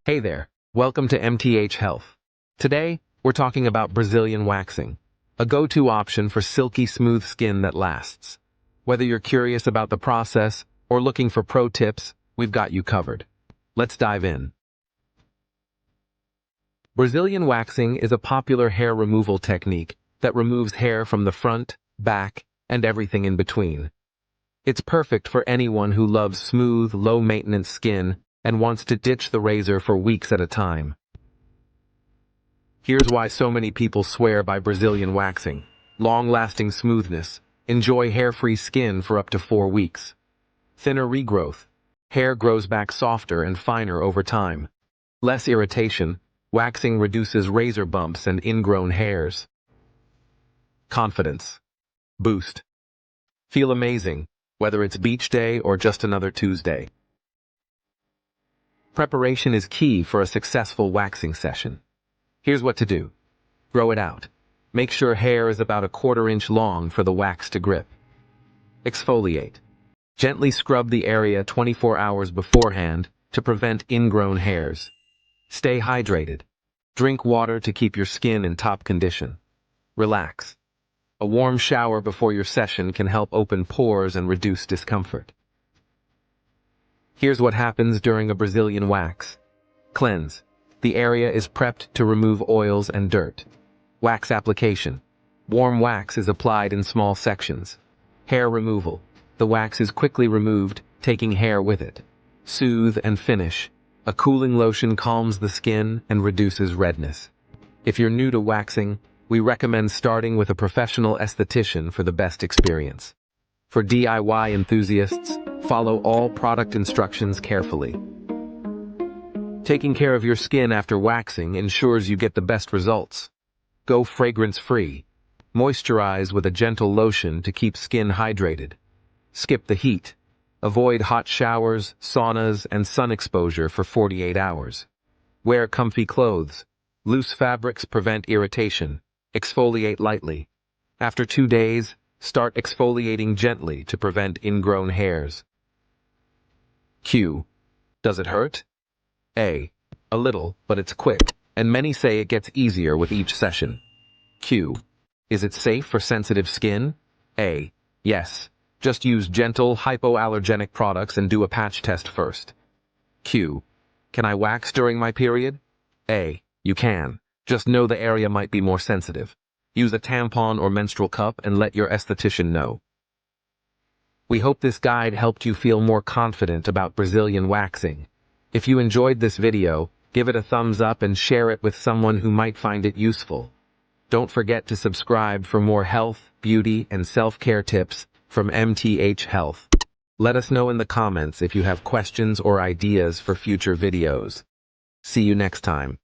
Hey there, welcome to MTH Health. Today, we're talking about Brazilian waxing, a go-to option for silky smooth skin that lasts. Whether you're curious about the process or looking for pro tips, we've got you covered. Let's dive in. Brazilian waxing is a popular hair removal technique that removes hair from the front, back, and everything in between. It's perfect for anyone who loves smooth, low-maintenance skin and wants to ditch the razor for weeks at a time. Here's why so many people swear by Brazilian waxing. Long-lasting smoothness. Enjoy hair-free skin for up to 4 weeks. Thinner regrowth. Hair grows back softer and finer over time. Less irritation. Waxing reduces razor bumps and ingrown hairs. Confidence. Boost. Feel amazing, whether it's beach day or just another Tuesday. Preparation is key for a successful waxing session. Here's what to do. Grow it out. Make sure hair is about a 1/4 inch long for the wax to grip. Exfoliate. Gently scrub the area 24 hours beforehand to prevent ingrown hairs. Stay hydrated. Drink water to keep your skin in top condition. Relax. A warm shower before your session can help open pores and reduce discomfort. Here's what happens during a Brazilian wax. Cleanse. The area is prepped to remove oils and dirt. Wax application. Warm wax is applied in small sections. Hair removal. The wax is quickly removed, taking hair with it. Soothe and finish. A cooling lotion calms the skin and reduces redness. If you're new to waxing, we recommend starting with a professional esthetician for the best experience. For DIY enthusiasts, follow all product instructions carefully. Taking care of your skin after waxing ensures you get the best results. Go fragrance-free. Moisturize with a gentle lotion to keep skin hydrated. Skip the heat. Avoid hot showers, saunas, and sun exposure for 48 hours. Wear comfy clothes. Loose fabrics prevent irritation. Exfoliate lightly. After 2 days, start exfoliating gently to prevent ingrown hairs. Q. Does it hurt? A little, but it's quick, and many say it gets easier with each session. Q. Is it safe for sensitive skin? A. Yes. Just use gentle, hypoallergenic products and do a patch test first. Q. Can I wax during my period? A. You can. Just know the area might be more sensitive. Use a tampon or menstrual cup and let your esthetician know. We hope this guide helped you feel more confident about Brazilian waxing. If you enjoyed this video, give it a thumbs up and share it with someone who might find it useful. Don't forget to subscribe for more health, beauty, and self-care tips from MTH Health. Let us know in the comments if you have questions or ideas for future videos. See you next time.